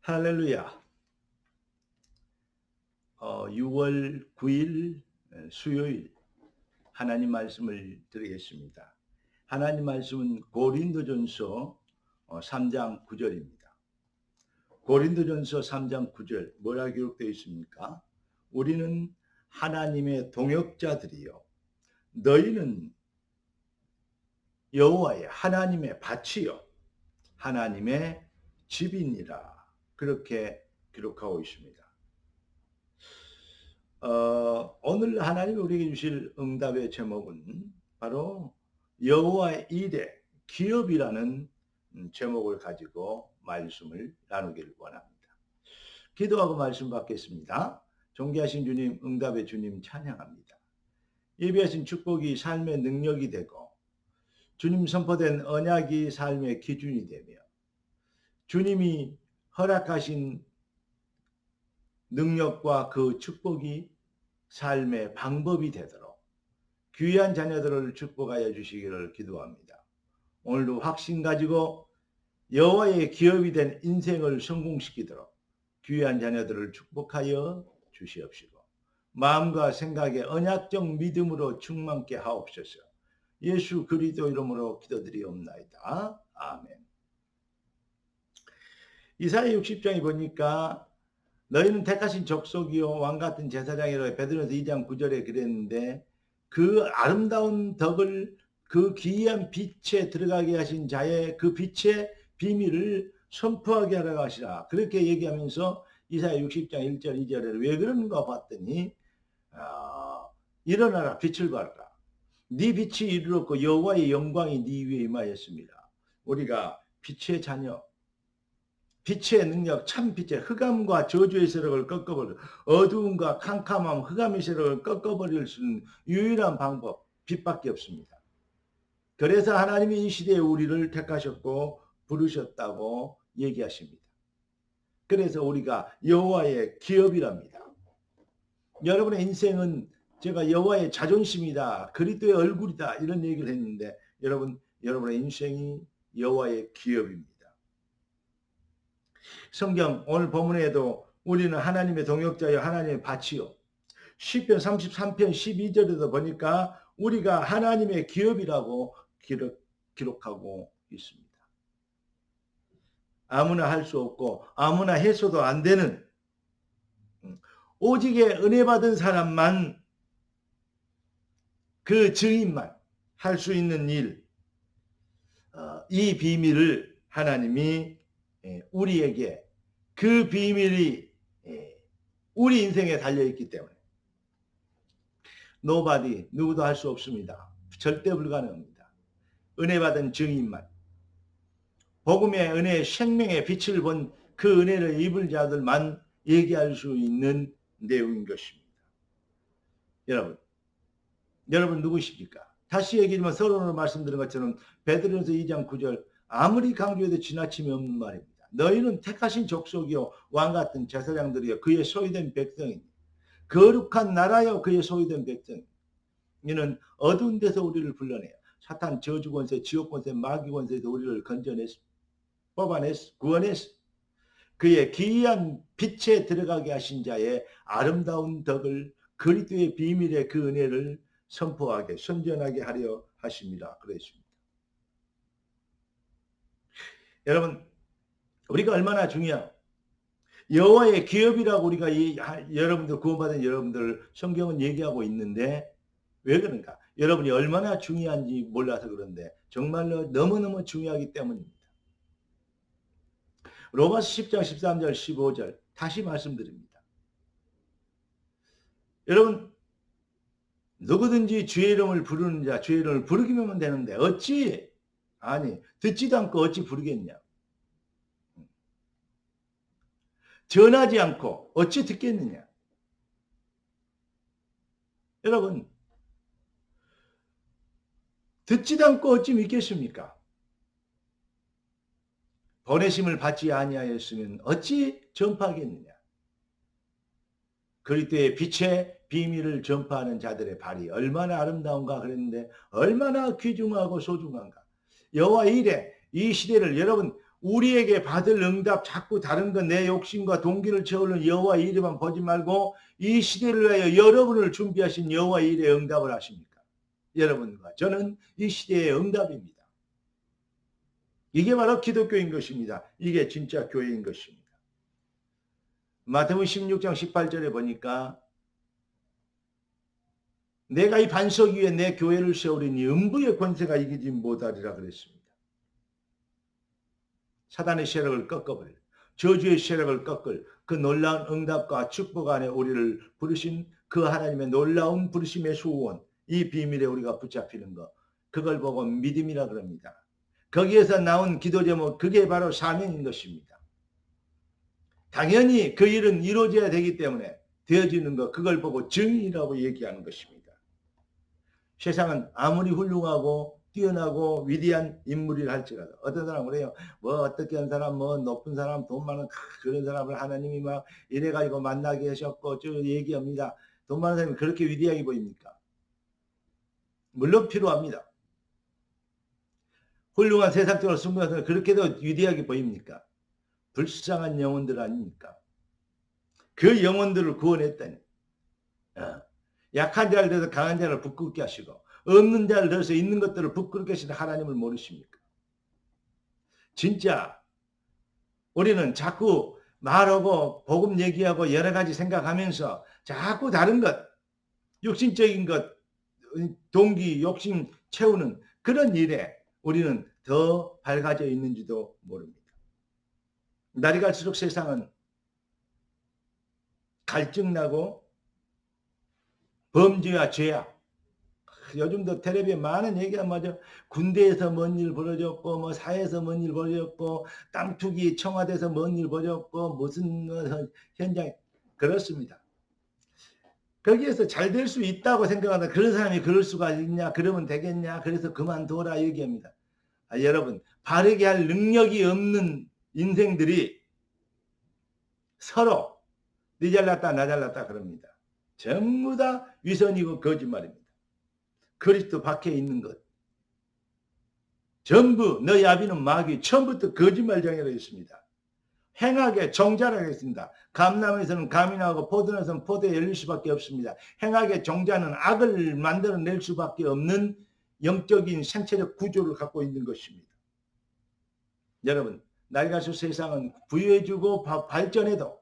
할렐루야. 6월 9일 수요일 하나님 말씀을 드리겠습니다. 하나님 말씀은 고린도전서 3장 9절입니다. 고린도전서 3장 9절 뭐라 기록되어 있습니까? 우리는 하나님의 동역자들이요. 너희는 여호와의 하나님의 밭이요. 하나님의 집이니라. 그렇게 기록하고 있습니다. 오늘 하나님이 우리에게 주실 응답의 제목은 바로 여호와의 일의 기업이라는 제목을 가지고 말씀을 나누기를 원합니다. 기도하고 말씀 받겠습니다. 존귀하신 주님, 응답의 주님 찬양합니다. 예비하신 축복이 삶의 능력이 되고 주님 선포된 언약이 삶의 기준이 되며 주님이 허락하신 능력과 그 축복이 삶의 방법이 되도록 귀한 자녀들을 축복하여 주시기를 기도합니다. 오늘도 확신 가지고 여호와의 기업이 된 인생을 성공시키도록 귀한 자녀들을 축복하여 주시옵시고 마음과 생각에 언약적 믿음으로 충만케 하옵소서. 예수 그리스도 이름으로 기도드리옵나이다. 아멘. 이사야 60장에 보니까 너희는 택하신 족속이요 왕같은 제사장이라 베드로전서 2장 9절에 그랬는데 그 아름다운 덕을 그 기이한 빛에 들어가게 하신 자의 그 빛의 비밀을 선포하게 하라고 하시라. 그렇게 얘기하면서 이사야 60장 1절 2절에 왜 그런가 봤더니 일어나라 빛을 발하라. 네 빛이 이르렀고 여호와의 영광이 네 위에 임하였습니다. 우리가 빛의 자녀, 빛의 능력, 참 빛의 흑암과 저주의 세력을 꺾어버려 어두움과 캄캄함, 흑암의 세력을 꺾어버릴 수 있는 유일한 방법, 빛밖에 없습니다. 그래서 하나님이 이 시대에 우리를 택하셨고 부르셨다고 얘기하십니다. 그래서 우리가 여호와의 기업이랍니다. 여러분의 인생은 제가 여호와의 자존심이다, 그리스도의 얼굴이다 이런 얘기를 했는데 여러분의 인생이 여호와의 기업입니다. 성경 오늘 본문에도 우리는 하나님의 동역자여 하나님의 밭이요. 시편 33편 12절에도 보니까 우리가 하나님의 기업이라고 기록하고 있습니다. 아무나 할 수 없고 아무나 해서도 안 되는 오직의 은혜 받은 사람만 그 증인만 할 수 있는 일, 이 비밀을 하나님이 우리에게 그 비밀이 우리 인생에 달려있기 때문에 nobody, 누구도 할 수 없습니다. 절대 불가능합니다. 은혜 받은 증인만, 복음의 은혜의 생명의 빛을 본 그 은혜를 입을 자들만 얘기할 수 있는 내용인 것입니다. 여러분 누구십니까? 다시 얘기하지만 서론으로 말씀드린 것처럼 베드로전서 2장 9절 아무리 강조해도 지나침이 없는 말입니다. 너희는 택하신 족속이요 왕같은 제사장들이요 그의 소유된 백성이니 거룩한 나라요 그의 소유된 백성이니 이는 어두운 데서 우리를 불러내요. 사탄 저주 권세, 지옥 권세, 마귀 권세에서 우리를 건져냈어. 뽑아냈어. 구원했어. 그의 기이한 빛에 들어가게 하신 자의 아름다운 덕을 그리스도의 비밀의 그 은혜를 선포하게 선전하게 하려 하십니다. 그랬습니다. 여러분 우리가 얼마나 중요한 여호와의 기업이라고 우리가 여러분들 구원받은 여러분들 성경은 얘기하고 있는데 왜 그런가? 여러분이 얼마나 중요한지 몰라서 그런데 정말로 너무너무 중요하기 때문입니다. 로마서 10장 13절 15절 다시 말씀드립니다. 여러분 누구든지 주의 이름을 부르는 자 주의 이름을 부르기만 되는데 어찌 듣지도 않고 어찌 부르겠냐. 전하지 않고 어찌 듣겠느냐. 여러분 듣지도 않고 어찌 믿겠습니까? 보내심을 받지 아니하였으면 어찌 전파하겠느냐. 그리스도의 빛의 비밀을 전파하는 자들의 발이 얼마나 아름다운가 그랬는데 얼마나 귀중하고 소중한가. 여호와 일에 이 시대를 여러분 우리에게 받을 응답 자꾸 다른 것 내 욕심과 동기를 채우는 여호와의 일에만 보지 말고 이 시대를 위하여 여러분을 준비하신 여호와의 일에 응답을 하십니까? 여러분과 저는 이 시대의 응답입니다. 이게 바로 기독교인 것입니다. 이게 진짜 교회인 것입니다. 마태복음 16장 18절에 보니까 내가 이 반석 위에 내 교회를 세우리니 음부의 권세가 이기지 못하리라 그랬습니다. 사단의 세력을 꺾어버릴, 저주의 세력을 꺾을 그 놀라운 응답과 축복 안에 우리를 부르신 그 하나님의 놀라운 부르심의 소원, 이 비밀에 우리가 붙잡히는 것, 그걸 보고 믿음이라 그럽니다. 거기에서 나온 기도 제목, 그게 바로 사명인 것입니다. 당연히 그 일은 이루어져야 되기 때문에 되어지는 것, 그걸 보고 증인이라고 얘기하는 것입니다. 세상은 아무리 훌륭하고 뛰어나고 위대한 인물이라 할지라도 어떤 사람은 그래요. 뭐 어떻게 한 사람, 뭐 높은 사람, 돈 많은 그런 사람을 하나님이 막 이래가지고 만나게 하셨고 저 얘기합니다. 돈 많은 사람이 그렇게 위대하게 보입니까? 물론 필요합니다. 훌륭한 세상적으로 승부한 사람이 그렇게도 위대하게 보입니까? 불쌍한 영혼들 아닙니까? 그 영혼들을 구원했다니. 약한 자를 들어서 강한 자를 부끄럽게 하시고 없는 자를 들어서 있는 것들을 부끄럽게 하시는 하나님을 모르십니까? 진짜 우리는 자꾸 말하고 복음 얘기하고 여러 가지 생각하면서 자꾸 다른 것, 육신적인 것, 동기, 욕심 채우는 그런 일에 우리는 더 밝아져 있는지도 모릅니다. 날이 갈수록 세상은 갈증나고 범죄와 죄악, 요즘도 텔레비에 많은 얘기가 맞아. 군대에서 뭔 일 벌어졌고, 뭐 사회에서 뭔 일 벌어졌고, 땅 투기 청와대에서 뭔 일 벌어졌고, 무슨 현장에 그렇습니다. 거기에서 잘 될 수 있다고 생각하다 그런 사람이 그럴 수가 있냐, 그러면 되겠냐, 그래서 그만둬라 얘기합니다. 여러분, 바르게 할 능력이 없는 인생들이 서로 네 잘났다 나 잘났다 그럽니다. 전부 다 위선이고 거짓말입니다. 그리스도 밖에 있는 것. 전부 너희 아비는 마귀, 처음부터 거짓말쟁이로 있습니다. 행악의 종자라고 했습니다. 감나무에서는 감이 나오고 포도나무에서는 포도에 열릴 수밖에 없습니다. 행악의 종자는 악을 만들어낼 수밖에 없는 영적인 생체적 구조를 갖고 있는 것입니다. 여러분, 낡아서 세상은 부유해지고 발전해도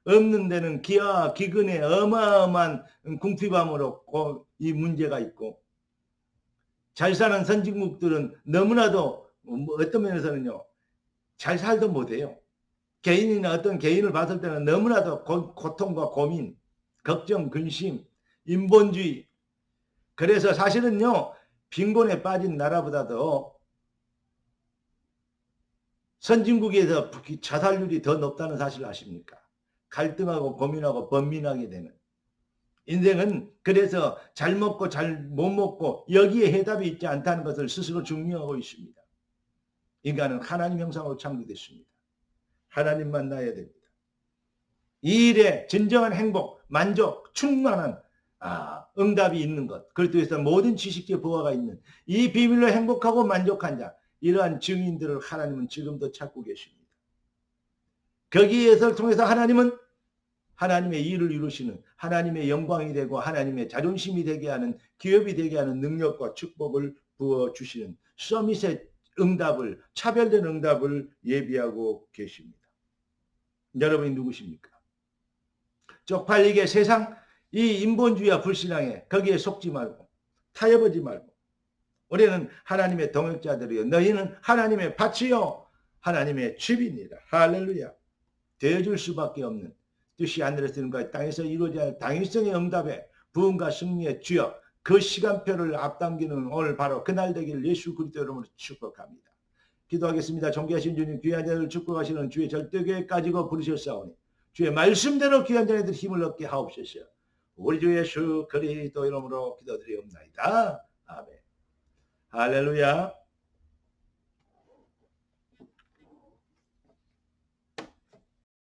없는 데는 기아 기근의 어마어마한 궁핍함으로 이 문제가 있고 잘 사는 선진국들은 너무나도 어떤 면에서는요 잘 살도 못해요. 개인이나 어떤 개인을 봤을 때는 너무나도 고통과 고민, 걱정, 근심, 인본주의. 그래서 사실은요 빈곤에 빠진 나라보다도 선진국에서 자살률이 더 높다는 사실을 아십니까? 갈등하고 고민하고 번민하게 되는. 인생은 그래서 잘 먹고 잘 못 먹고 여기에 해답이 있지 않다는 것을 스스로 증명하고 있습니다. 인간은 하나님 형상으로 창조됐습니다. 하나님 만나야 됩니다. 이 일에 진정한 행복, 만족, 충만한 응답이 있는 것. 그렇기 위해서 모든 지식의 보화가 있는 이 비밀로 행복하고 만족한 자, 이러한 증인들을 하나님은 지금도 찾고 계십니다. 거기에서 통해서 하나님은 하나님의 일을 이루시는 하나님의 영광이 되고 하나님의 자존심이 되게 하는 기업이 되게 하는 능력과 축복을 부어주시는 서밋의 응답을 차별된 응답을 예비하고 계십니다. 여러분이 누구십니까? 쪽팔리게 세상 이 인본주의와 불신앙에 거기에 속지 말고 타협하지 말고 우리는 하나님의 동역자들이요 너희는 하나님의 밭이요 하나님의 집입니다. 할렐루야. 되어줄 수밖에 없는 뜻이 하늘에서 이룬 땅에서 이루어져야 할 당위성의 응답에 부흥과 승리의 주여 그 시간표를 앞당기는 오늘 바로 그날 되기를 예수 그리스도 이름으로 축복합니다. 기도하겠습니다. 존귀하신 주님 귀한 자들을 축복하시는 주의 절대교회 가지고 부르셨사오니 주의 말씀대로 귀한 자들 힘을 얻게 하옵소서. 우리 주 예수 그리스도 이름으로 기도드리옵나이다. 아멘. 할렐루야.